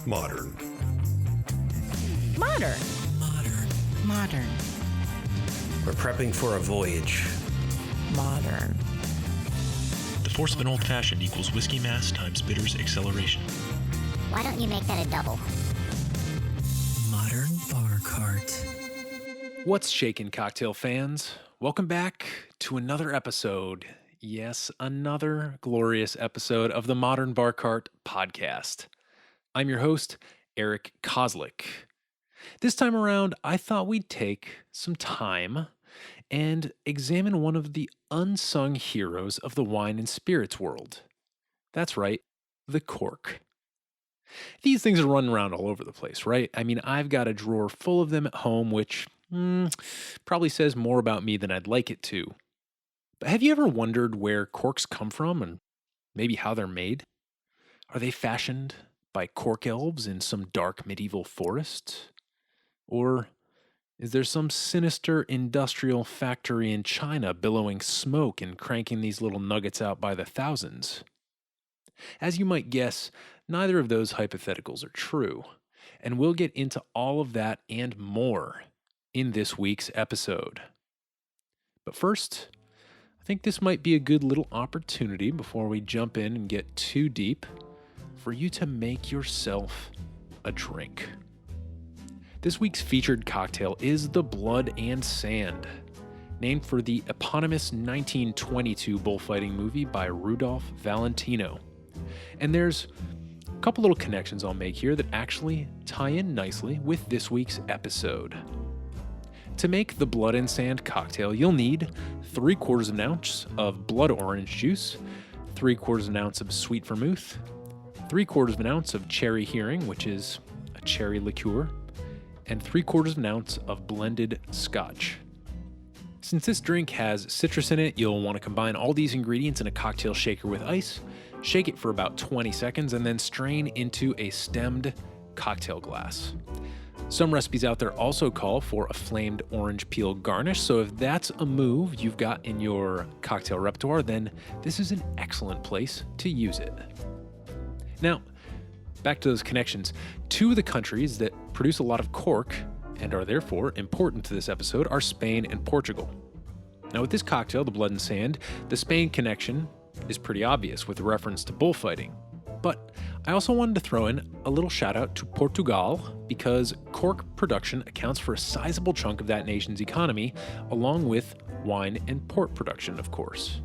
Modern. Modern. Modern. Modern. We're prepping for a voyage. Modern. The force of an old-fashioned equals whiskey mass times bitters acceleration. Why don't you make that a double? Modern bar cart. What's shaking, cocktail fans? Welcome back to another episode. Yes, another glorious episode of the Modern Bar Cart podcast. I'm your host, Eric Kozlik. This time around, I thought we'd take some time and examine one of the unsung heroes of the wine and spirits world. That's right, the cork. These things are running around all over the place, right? I mean, I've got a drawer full of them at home, which probably says more about me than I'd like it to. But have you ever wondered where corks come from and maybe how they're made? Are they fashioned by cork elves in some dark medieval forest? Or is there some sinister industrial factory in China billowing smoke and cranking these little nuggets out by the thousands? As you might guess, neither of those hypotheticals are true, and we'll get into all of that and more in this week's episode. But first, I think this might be a good little opportunity before we jump in and get too deep for you to make yourself a drink. This week's featured cocktail is the Blood and Sand, named for the eponymous 1922 bullfighting movie by Rudolph Valentino. And there's a couple little connections I'll make here that actually tie in nicely with this week's episode. To make the Blood and Sand cocktail, you'll need 3/4 of an ounce of blood orange juice, 3/4 of an ounce of sweet vermouth, 3/4 of an ounce of cherry heering, which is a cherry liqueur, and 3/4 of an ounce of blended scotch. Since this drink has citrus in it, you'll want to combine all these ingredients in a cocktail shaker with ice, shake it for about 20 seconds, and then strain into a stemmed cocktail glass. Some recipes out there also call for a flamed orange peel garnish, so if that's a move you've got in your cocktail repertoire, then this is an excellent place to use it. Now, back to those connections. Two of the countries that produce a lot of cork and are therefore important to this episode are Spain and Portugal. Now, with this cocktail, the Blood and Sand, the Spain connection is pretty obvious with reference to bullfighting. But I also wanted to throw in a little shout out to Portugal because cork production accounts for a sizable chunk of that nation's economy, along with wine and port production, of course.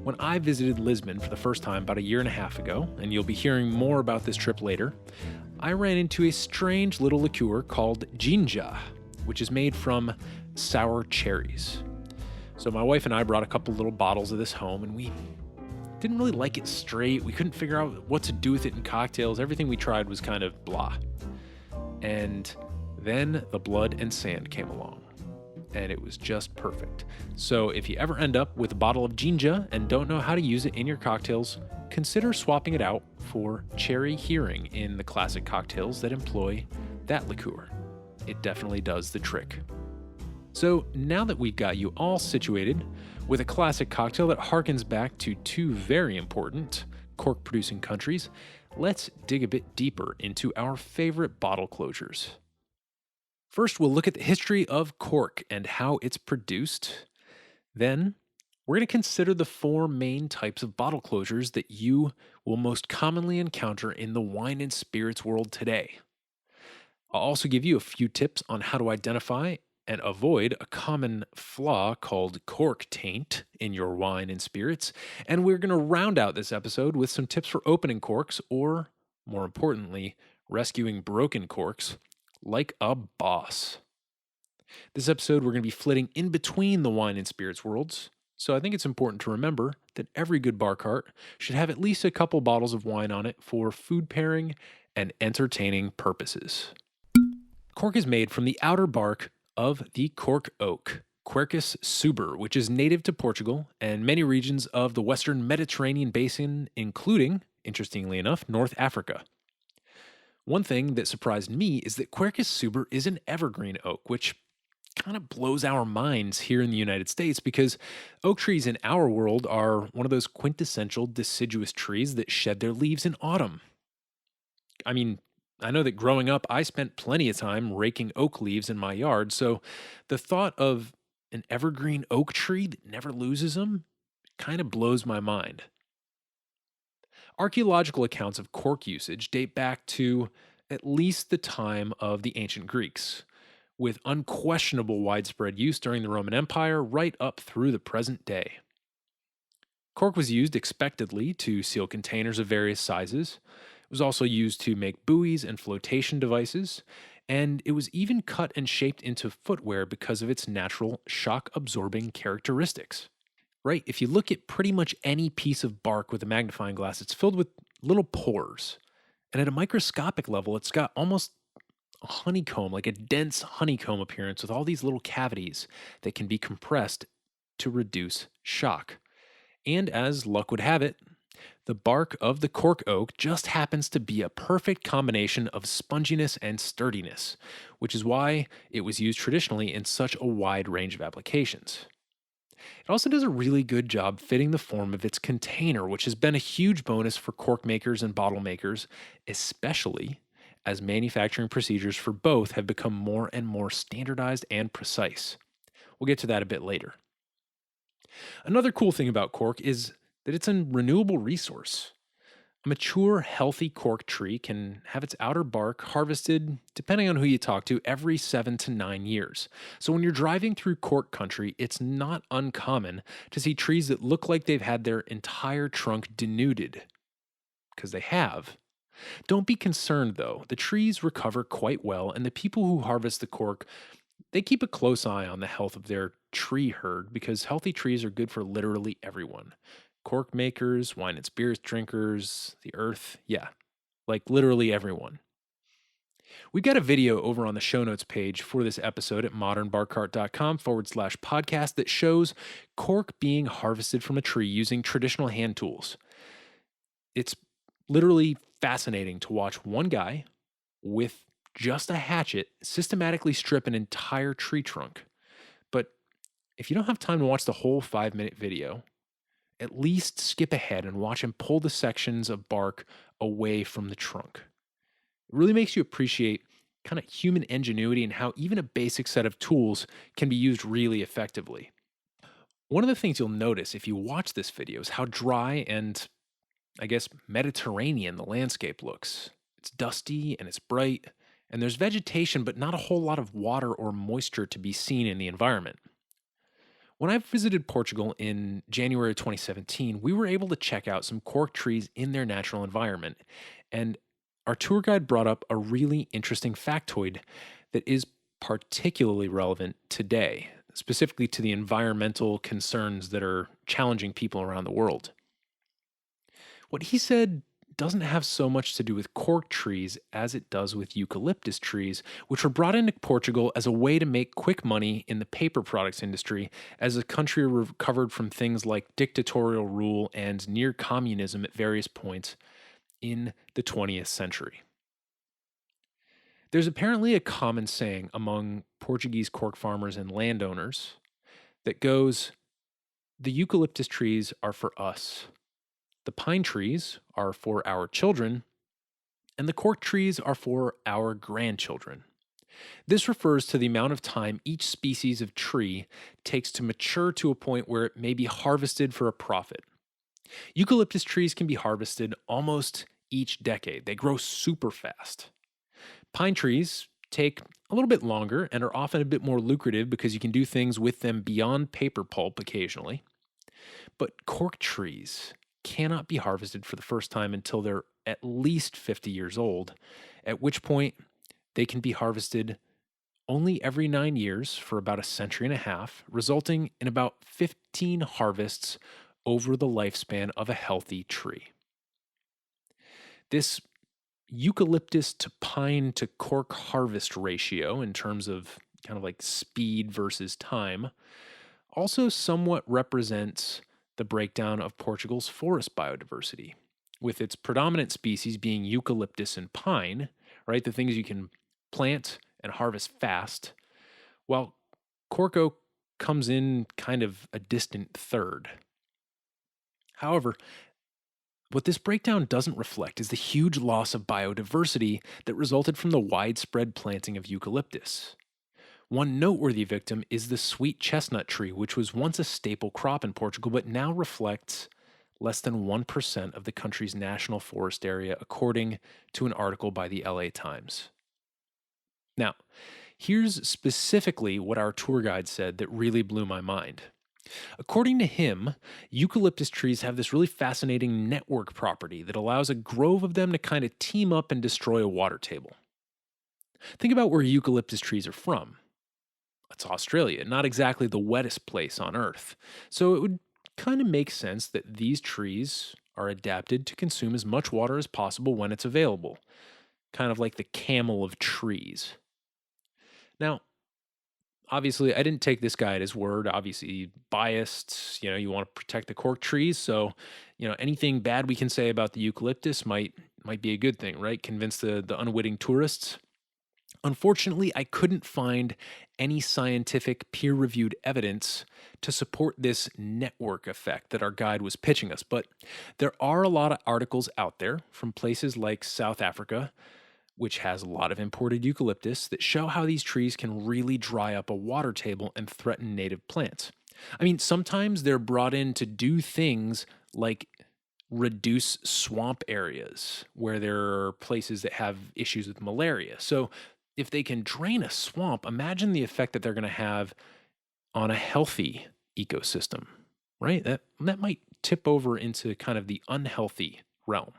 When I visited Lisbon for the first time about a year and a half ago, and you'll be hearing more about this trip later, I ran into a strange little liqueur called ginja, which is made from sour cherries. So my wife and I brought a couple little bottles of this home, and we didn't really like it straight. We couldn't figure out what to do with it in cocktails. Everything we tried was kind of blah. And then the Blood and Sand came along, and it was just perfect. So if you ever end up with a bottle of ginja and don't know how to use it in your cocktails, consider swapping it out for cherry heering in the classic cocktails that employ that liqueur. It definitely does the trick. So now that we've got you all situated with a classic cocktail that harkens back to two very important cork-producing countries, let's dig a bit deeper into our favorite bottle closures. First, we'll look at the history of cork and how it's produced. Then, we're going to consider the four main types of bottle closures that you will most commonly encounter in the wine and spirits world today. I'll also give you a few tips on how to identify and avoid a common flaw called cork taint in your wine and spirits. And we're going to round out this episode with some tips for opening corks, or more importantly, rescuing broken corks like a boss. This episode, we're going to be flitting in between the wine and spirits worlds. So I think it's important to remember that every good bar cart should have at least a couple bottles of wine on it for food pairing and entertaining purposes. Cork is made from the outer bark of the cork oak, Quercus suber, which is native to Portugal and many regions of the Western Mediterranean basin, including, interestingly enough, North Africa. One thing that surprised me is that Quercus suber is an evergreen oak, which kind of blows our minds here in the United States because oak trees in our world are one of those quintessential deciduous trees that shed their leaves in autumn. I mean, I know that growing up, I spent plenty of time raking oak leaves in my yard, so the thought of an evergreen oak tree that never loses them kind of blows my mind. Archaeological accounts of cork usage date back to at least the time of the ancient Greeks, with unquestionable widespread use during the Roman Empire right up through the present day. Cork was used expectedly to seal containers of various sizes. It was also used to make buoys and flotation devices, and it was even cut and shaped into footwear because of its natural shock absorbing characteristics. Right? If you look at pretty much any piece of bark with a magnifying glass, it's filled with little pores. And at a microscopic level, it's got almost a honeycomb, like a dense honeycomb appearance with all these little cavities that can be compressed to reduce shock. And as luck would have it, the bark of the cork oak just happens to be a perfect combination of sponginess and sturdiness, which is why it was used traditionally in such a wide range of applications. It also does a really good job fitting the form of its container, which has been a huge bonus for cork makers and bottle makers, especially as manufacturing procedures for both have become more and more standardized and precise. We'll get to that a bit later. Another cool thing about cork is that it's a renewable resource. A mature, healthy cork tree can have its outer bark harvested, depending on who you talk to, every 7 to 9 years. So when you're driving through cork country, it's not uncommon to see trees that look like they've had their entire trunk denuded. Because they have. Don't be concerned though, the trees recover quite well, and the people who harvest the cork, they keep a close eye on the health of their tree herd because healthy trees are good for literally everyone. Cork makers, wine and spirits drinkers, the earth, yeah, like literally everyone. We've got a video over on the show notes page for this episode at modernbarcart.com/podcast that shows cork being harvested from a tree using traditional hand tools. It's literally fascinating to watch one guy with just a hatchet systematically strip an entire tree trunk. But if you don't have time to watch the whole 5-minute video, at least skip ahead and watch him pull the sections of bark away from the trunk. It really makes you appreciate kind of human ingenuity and how even a basic set of tools can be used really effectively. One of the things you'll notice if you watch this video is how dry and, I guess, Mediterranean the landscape looks. It's dusty and it's bright, and there's vegetation, but not a whole lot of water or moisture to be seen in the environment. When I visited Portugal in January 2017, we were able to check out some cork trees in their natural environment, and our tour guide brought up a really interesting factoid that is particularly relevant today, specifically to the environmental concerns that are challenging people around the world. What he said doesn't have so much to do with cork trees as it does with eucalyptus trees, which were brought into Portugal as a way to make quick money in the paper products industry as the country recovered from things like dictatorial rule and near communism at various points in the 20th century. There's apparently a common saying among Portuguese cork farmers and landowners that goes, "The eucalyptus trees are for us. The pine trees are for our children, and the cork trees are for our grandchildren." This refers to the amount of time each species of tree takes to mature to a point where it may be harvested for a profit. Eucalyptus trees can be harvested almost each decade. They grow super fast. Pine trees take a little bit longer and are often a bit more lucrative because you can do things with them beyond paper pulp occasionally. But cork trees cannot be harvested for the first time until they're at least 50 years old, at which point they can be harvested only every 9 years for about a century and a half, resulting in about 15 harvests over the lifespan of a healthy tree. This eucalyptus to pine to cork harvest ratio, in terms of kind of like speed versus time, also somewhat represents the breakdown of Portugal's forest biodiversity, with its predominant species being eucalyptus and pine, right? The things you can plant and harvest fast, while cork oak comes in kind of a distant third. However, What this breakdown doesn't reflect is the huge loss of biodiversity that resulted from the widespread planting of eucalyptus. One noteworthy victim is the sweet chestnut tree, which was once a staple crop in Portugal but now reflects less than 1% of the country's national forest area, according to an article by the LA Times. Now, here's specifically what our tour guide said that really blew my mind. According to him, eucalyptus trees have this really fascinating network property that allows a grove of them to kind of team up and destroy a water table. Think about where eucalyptus trees are from. It's Australia, not exactly the wettest place on Earth. So it would kind of make sense that these trees are adapted to consume as much water as possible when it's available, kind of like the camel of trees. Now, obviously, I didn't take this guy at his word. Obviously, biased. You want to protect the cork trees. So, anything bad we can say about the eucalyptus might be a good thing, right? Convince the unwitting tourists. Unfortunately, I couldn't find any scientific peer-reviewed evidence to support this network effect that our guide was pitching us. But there are a lot of articles out there from places like South Africa, which has a lot of imported eucalyptus, that show how these trees can really dry up a water table and threaten native plants. I mean, sometimes they're brought in to do things like reduce swamp areas where there are places that have issues with malaria. So if they can drain a swamp, imagine the effect that they're going to have on a healthy ecosystem, right? That might tip over into kind of the unhealthy realm.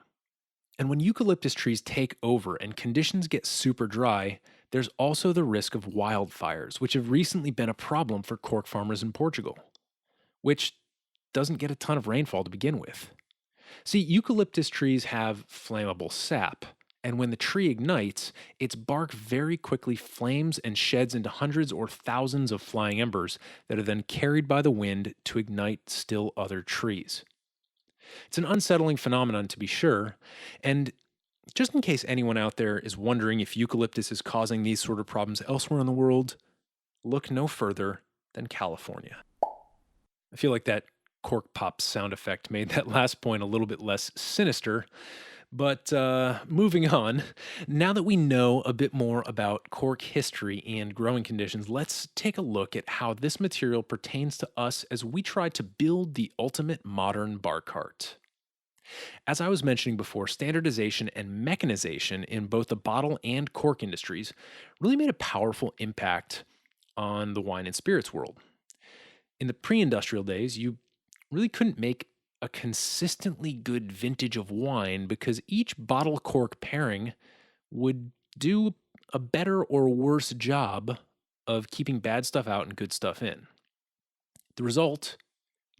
And when eucalyptus trees take over and conditions get super dry, there's also the risk of wildfires, which have recently been a problem for cork farmers in Portugal, which doesn't get a ton of rainfall to begin with. See, eucalyptus trees have flammable sap, and when the tree ignites, its bark very quickly flames and sheds into hundreds or thousands of flying embers that are then carried by the wind to ignite still other trees. It's an unsettling phenomenon, to be sure, and just in case anyone out there is wondering if eucalyptus is causing these sort of problems elsewhere in the world, look no further than California. I feel like that cork pop sound effect made that last point a little bit less sinister. But moving on, now that we know a bit more about cork history and growing conditions, let's take a look at how this material pertains to us as we try to build the ultimate modern bar cart. As I was mentioning before, standardization and mechanization in both the bottle and cork industries really made a powerful impact on the wine and spirits world. In the pre-industrial days, you really couldn't make a consistently good vintage of wine because each bottle cork pairing would do a better or worse job of keeping bad stuff out and good stuff in. The result,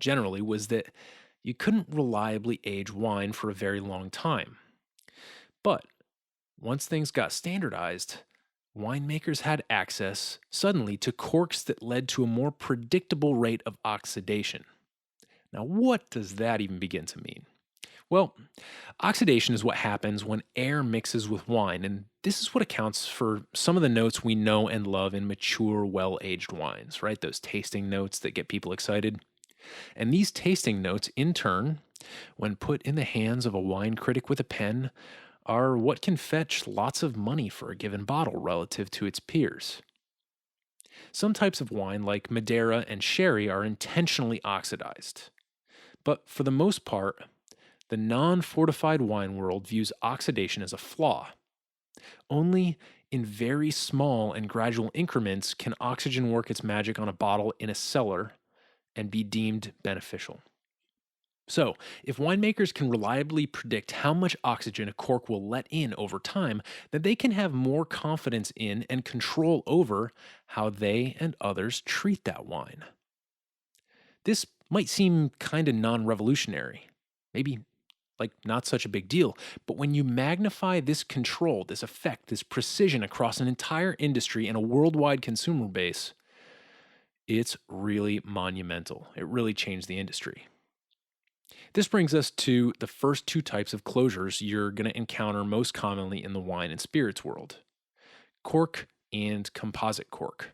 generally, was that you couldn't reliably age wine for a very long time. But once things got standardized, winemakers had access suddenly to corks that led to a more predictable rate of oxidation. Now, what does that even begin to mean? Well, oxidation is what happens when air mixes with wine, and this is what accounts for some of the notes we know and love in mature, well-aged wines, right? Those tasting notes that get people excited. And these tasting notes, in turn, when put in the hands of a wine critic with a pen, are what can fetch lots of money for a given bottle relative to its peers. Some types of wine, like Madeira and sherry, are intentionally oxidized. But for the most part, the non-fortified wine world views oxidation as a flaw. Only in very small and gradual increments can oxygen work its magic on a bottle in a cellar and be deemed beneficial. So, if winemakers can reliably predict how much oxygen a cork will let in over time, then they can have more confidence in and control over how they and others treat that wine. This might seem kind of non-revolutionary, maybe like not such a big deal, but when you magnify this control, this effect, this precision across an entire industry and a worldwide consumer base, it's really monumental. It really changed the industry. This brings us to the first two types of closures you're going to encounter most commonly in the wine and spirits world: cork and composite cork.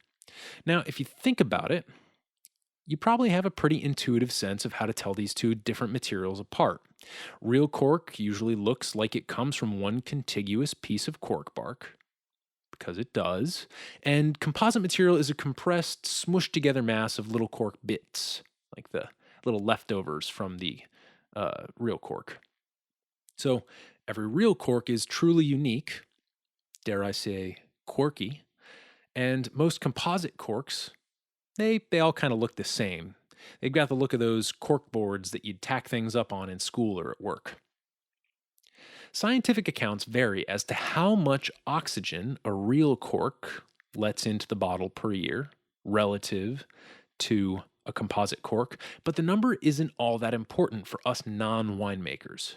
Now, if you think about it, you probably have a pretty intuitive sense of how to tell these two different materials apart. Real cork usually looks like it comes from one contiguous piece of cork bark, because it does, and composite material is a compressed, smushed together mass of little cork bits, like the little leftovers from the real cork. So every real cork is truly unique, dare I say, quirky, and most composite corks, they all kind of look the same. They've got the look of those cork boards that you'd tack things up on in school or at work. Scientific accounts vary as to how much oxygen a real cork lets into the bottle per year relative to a composite cork, but the number isn't all that important for us non-winemakers.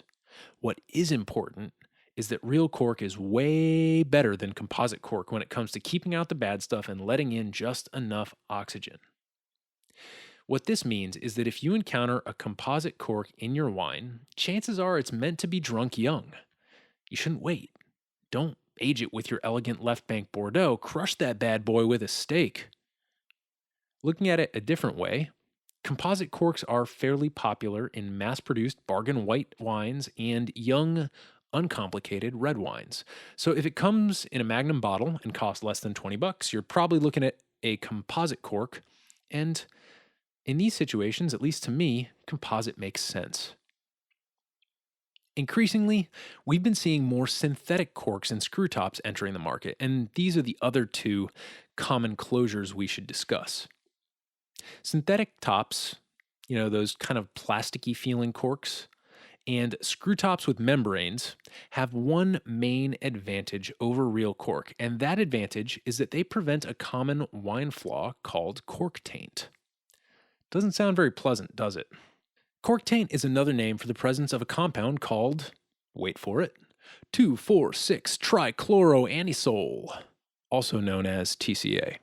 What is important is that real cork is way better than composite cork when it comes to keeping out the bad stuff and letting in just enough oxygen. What this means is that if you encounter a composite cork in your wine, chances are it's meant to be drunk young. You shouldn't wait. Don't age it with your elegant left bank Bordeaux. Crush that bad boy with a steak. Looking at it a different way, composite corks are fairly popular in mass-produced bargain white wines and young, uncomplicated red wines. So if it comes in a Magnum bottle and costs less than $20, you're probably looking at a composite cork. And in these situations, at least to me, composite makes sense. Increasingly, we've been seeing more synthetic corks and screw tops entering the market, and these are the other two common closures we should discuss. Synthetic tops, those kind of plasticky feeling corks, and screw tops with membranes have one main advantage over real cork, and that advantage is that they prevent a common wine flaw called cork taint. Doesn't sound very pleasant, does it? Cork taint is another name for the presence of a compound called, wait for it, 2,4,6-trichloroanisole, also known as TCA.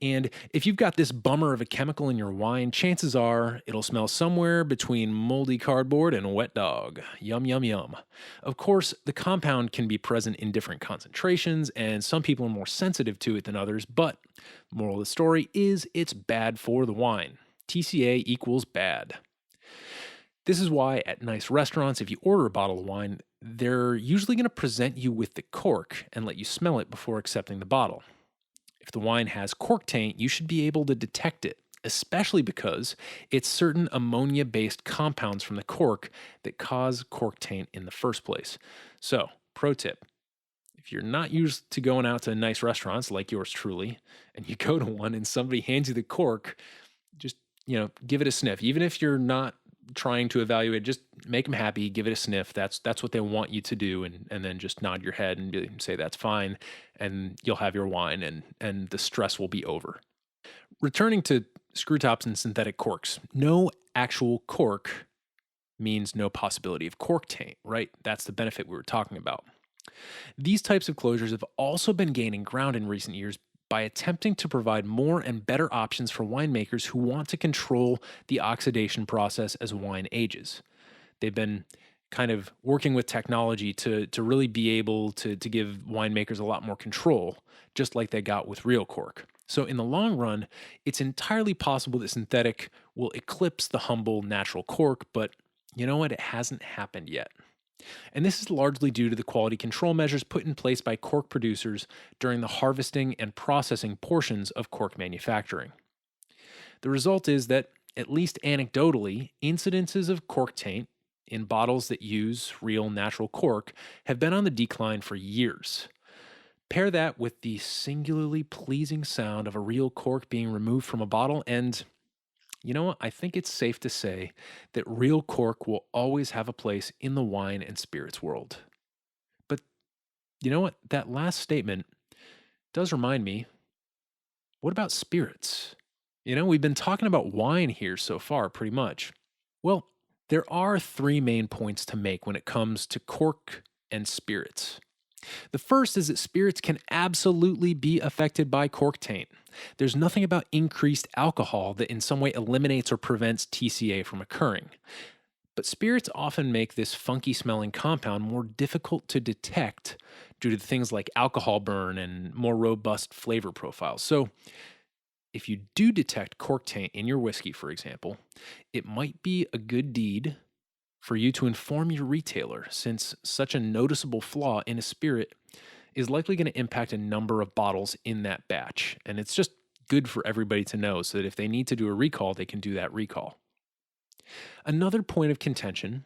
And if you've got this bummer of a chemical in your wine, chances are it'll smell somewhere between moldy cardboard and wet dog. Yum, yum, yum. Of course, the compound can be present in different concentrations, and some people are more sensitive to it than others, but the moral of the story is it's bad for the wine. TCA equals bad. This is why at nice restaurants, if you order a bottle of wine, they're usually going to present you with the cork and let you smell it before accepting the bottle. If the wine has cork taint, you should be able to detect it, especially because it's certain ammonia-based compounds from the cork that cause cork taint in the first place. So, pro tip, if you're not used to going out to nice restaurants like yours truly, and you go to one and somebody hands you the cork, just, give it a sniff. Even if you're not trying to evaluate, just make them happy, give it a sniff. That's what they want you to do, and then just nod your head and say that's fine, and you'll have your wine, and the stress will be over. Returning to screw tops and synthetic corks, no actual cork means no possibility of cork taint, right? That's the benefit we were talking about. These types of closures have also been gaining ground in recent years by attempting to provide more and better options for winemakers who want to control the oxidation process as wine ages. They've been kind of working with technology to really be able to give winemakers a lot more control, just like they got with real cork. So in the long run, it's entirely possible that synthetic will eclipse the humble natural cork, but you know what? It hasn't happened yet. And this is largely due to the quality control measures put in place by cork producers during the harvesting and processing portions of cork manufacturing. The result is that, at least anecdotally, incidences of cork taint in bottles that use real natural cork have been on the decline for years. Pair that with the singularly pleasing sound of a real cork being removed from a bottle, and you know what? I think it's safe to say that real cork will always have a place in the wine and spirits world. But you know what? That last statement does remind me, what about spirits? We've been talking about wine here so far, pretty much. Well, there are three main points to make when it comes to cork and spirits. The first is that spirits can absolutely be affected by cork taint. There's nothing about increased alcohol that in some way eliminates or prevents TCA from occurring. But spirits often make this funky smelling compound more difficult to detect due to things like alcohol burn and more robust flavor profiles. So if you do detect cork taint in your whiskey, for example, it might be a good deed for you to inform your retailer, since such a noticeable flaw in a spirit is likely going to impact a number of bottles in that batch. And it's just good for everybody to know so that if they need to do a recall, they can do that recall. Another point of contention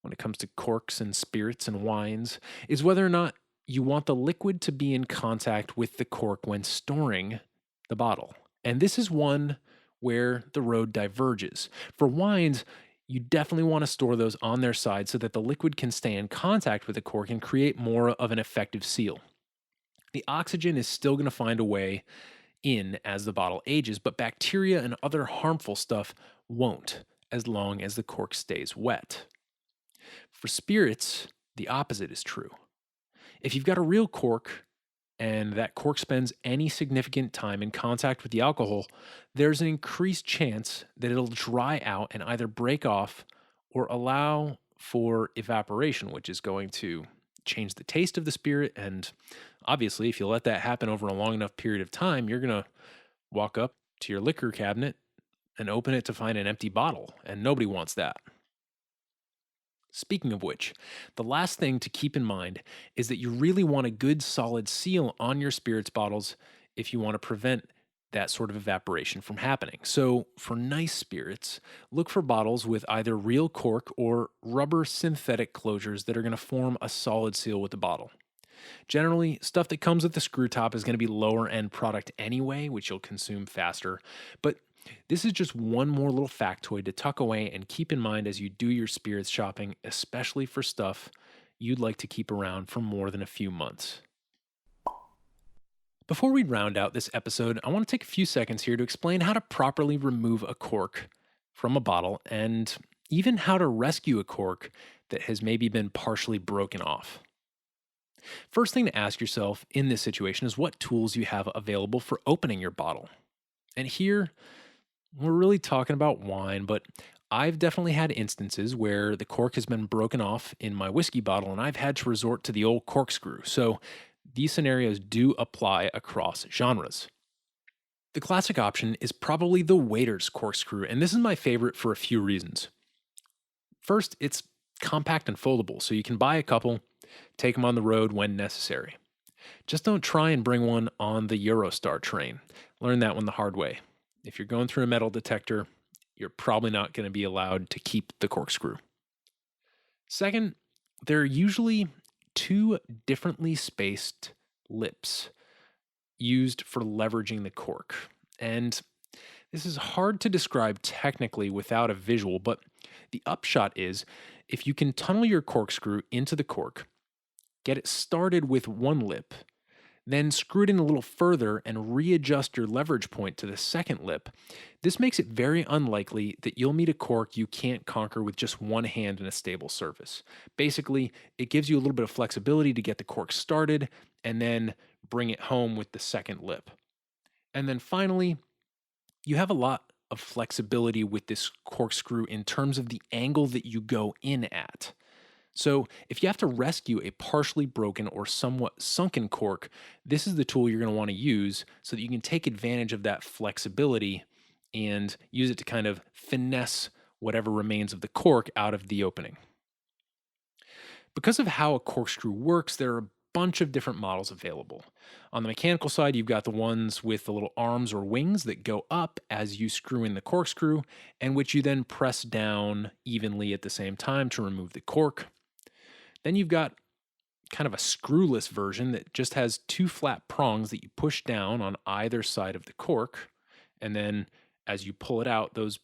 when it comes to corks and spirits and wines is whether or not you want the liquid to be in contact with the cork when storing the bottle. And this is one where the road diverges. For wines, you definitely want to store those on their side so that the liquid can stay in contact with the cork and create more of an effective seal. The oxygen is still going to find a way in as the bottle ages, but bacteria and other harmful stuff won't, as long as the cork stays wet. For spirits, the opposite is true. If you've got a real cork and that cork spends any significant time in contact with the alcohol, there's an increased chance that it'll dry out and either break off or allow for evaporation, which is going to change the taste of the spirit. And obviously, if you let that happen over a long enough period of time, you're going to walk up to your liquor cabinet and open it to find an empty bottle, and nobody wants that. Speaking of which, the last thing to keep in mind is that you really want a good solid seal on your spirits bottles if you want to prevent that sort of evaporation from happening. So for nice spirits, look for bottles with either real cork or rubber synthetic closures that are going to form a solid seal with the bottle. Generally, stuff that comes with the screw top is going to be lower end product anyway, which you'll consume faster, but this is just one more little factoid to tuck away and keep in mind as you do your spirits shopping, especially for stuff you'd like to keep around for more than a few months. Before we round out this episode, I want to take a few seconds here to explain how to properly remove a cork from a bottle and even how to rescue a cork that has maybe been partially broken off. First thing to ask yourself in this situation is what tools you have available for opening your bottle. And here, we're really talking about wine, but I've definitely had instances where the cork has been broken off in my whiskey bottle and I've had to resort to the old corkscrew. So these scenarios do apply across genres. The classic option is probably the waiter's corkscrew, and this is my favorite for a few reasons. First, it's compact and foldable, so you can buy a couple, take them on the road when necessary. Just don't try and bring one on the Eurostar train. Learn that one the hard way. If you're going through a metal detector, you're probably not going to be allowed to keep the corkscrew. Second, there are usually two differently spaced lips used for leveraging the cork. And this is hard to describe technically without a visual, but the upshot is if you can tunnel your corkscrew into the cork, get it started with one lip, then screw it in a little further and readjust your leverage point to the second lip, this makes it very unlikely that you'll meet a cork you can't conquer with just one hand in a stable surface. Basically, it gives you a little bit of flexibility to get the cork started and then bring it home with the second lip. And then finally, you have a lot of flexibility with this corkscrew in terms of the angle that you go in at. So if you have to rescue a partially broken or somewhat sunken cork, this is the tool you're going to want to use so that you can take advantage of that flexibility and use it to kind of finesse whatever remains of the cork out of the opening. Because of how a corkscrew works, there are a bunch of different models available. On the mechanical side, you've got the ones with the little arms or wings that go up as you screw in the corkscrew, and which you then press down evenly at the same time to remove the cork. Then you've got kind of a screwless version that just has two flat prongs that you push down on either side of the cork. And then as you pull it out, those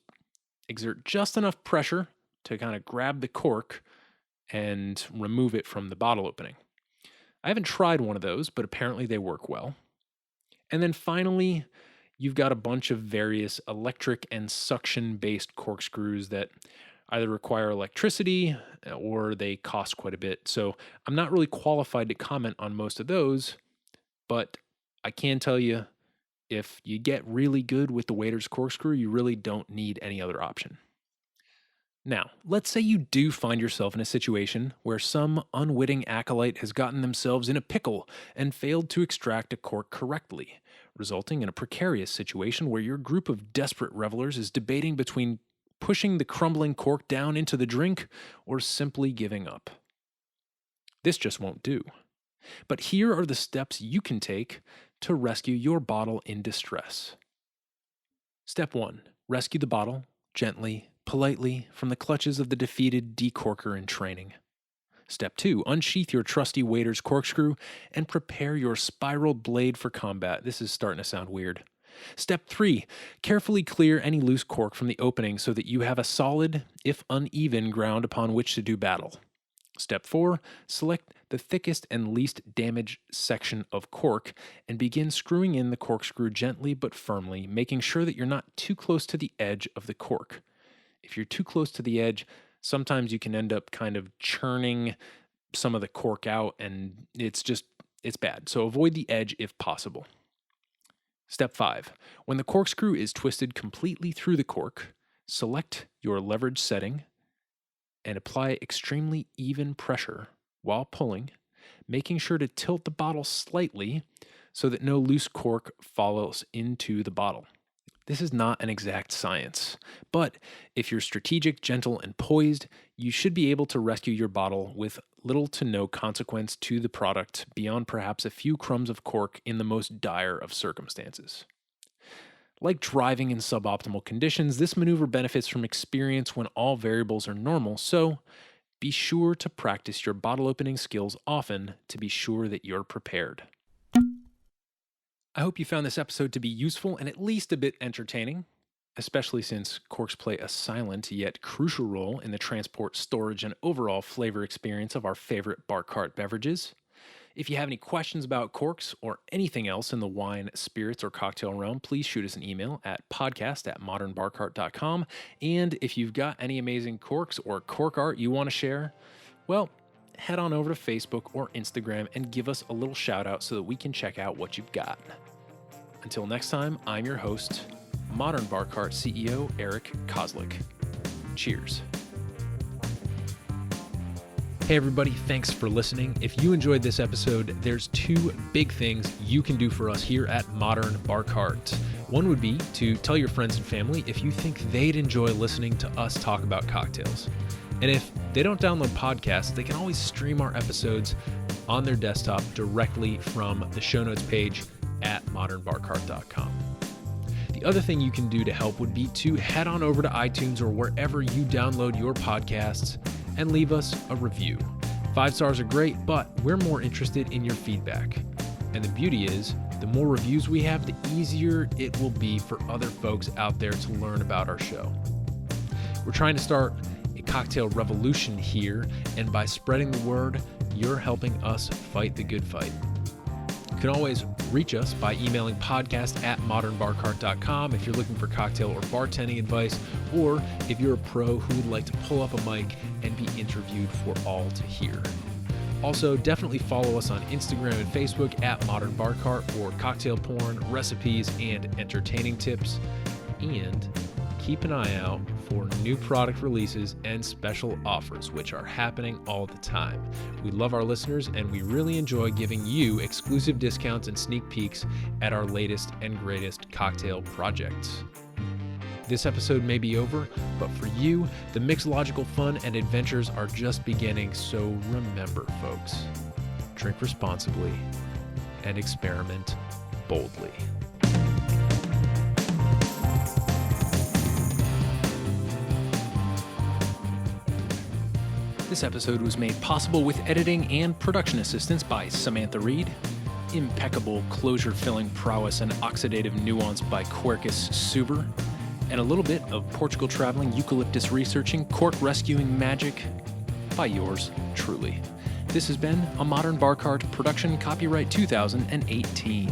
exert just enough pressure to kind of grab the cork and remove it from the bottle opening. I haven't tried one of those, but apparently they work well. And then finally, you've got a bunch of various electric and suction-based corkscrews that either require electricity or they cost quite a bit. So I'm not really qualified to comment on most of those, but I can tell you if you get really good with the waiter's corkscrew, you really don't need any other option. Now, let's say you do find yourself in a situation where some unwitting acolyte has gotten themselves in a pickle and failed to extract a cork correctly, resulting in a precarious situation where your group of desperate revelers is debating between pushing the crumbling cork down into the drink, or simply giving up. This just won't do. But here are the steps you can take to rescue your bottle in distress. Step 1. Rescue the bottle, gently, politely, from the clutches of the defeated decorker in training. Step 2. Unsheath your trusty waiter's corkscrew and prepare your spiraled blade for combat. This is starting to sound weird. Step 3. Carefully clear any loose cork from the opening so that you have a solid, if uneven, ground upon which to do battle. Step 4. Select the thickest and least damaged section of cork and begin screwing in the corkscrew gently but firmly, making sure that you're not too close to the edge of the cork. If you're too close to the edge, sometimes you can end up kind of churning some of the cork out, and it's bad. So avoid the edge if possible. Step 5. When the corkscrew is twisted completely through the cork, select your leverage setting and apply extremely even pressure while pulling, making sure to tilt the bottle slightly so that no loose cork falls into the bottle. This is not an exact science, but if you're strategic, gentle, and poised, you should be able to rescue your bottle with little to no consequence to the product beyond perhaps a few crumbs of cork in the most dire of circumstances. Like driving in suboptimal conditions, this maneuver benefits from experience when all variables are normal, so be sure to practice your bottle opening skills often to be sure that you're prepared. I hope you found this episode to be useful and at least a bit entertaining, especially since corks play a silent yet crucial role in the transport, storage, and overall flavor experience of our favorite bar cart beverages. If you have any questions about corks or anything else in the wine, spirits, or cocktail realm, please shoot us an email at podcast@modernbarcart.com. And if you've got any amazing corks or cork art you want to share, well, head on over to Facebook or Instagram and give us a little shout out so that we can check out what you've got. Until next time, I'm your host, Modern Bar Cart CEO Eric Kozlik. Cheers. Hey everybody, thanks for listening. If you enjoyed this episode, there's two big things you can do for us here at Modern Bar Cart. One would be to tell your friends and family if you think they'd enjoy listening to us talk about cocktails. And if they don't download podcasts, they can always stream our episodes on their desktop directly from the show notes page at modernbarcart.com. The other thing you can do to help would be to head on over to iTunes or wherever you download your podcasts and leave us a review. 5 stars are great, but we're more interested in your feedback. And the beauty is, the more reviews we have, the easier it will be for other folks out there to learn about our show. We're trying to start a cocktail revolution here, and by spreading the word, you're helping us fight the good fight. You can always reach us by emailing podcast@modernbarcart.com if you're looking for cocktail or bartending advice, or if you're a pro who would like to pull up a mic and be interviewed for all to hear. Also, definitely follow us on Instagram and Facebook @modernbarcart for cocktail porn, recipes, and entertaining tips. And keep an eye out for new product releases and special offers, which are happening all the time. We love our listeners, and we really enjoy giving you exclusive discounts and sneak peeks at our latest and greatest cocktail projects. This episode may be over, but for you, the mixological fun and adventures are just beginning, so remember, folks, drink responsibly and experiment boldly. This episode was made possible with editing and production assistance by Samantha Reed, impeccable closure-filling prowess and oxidative nuance by Quercus Suber, and a little bit of Portugal traveling, eucalyptus researching, cork rescuing magic by yours truly. This has been a Modern Bar Cart production, copyright 2018.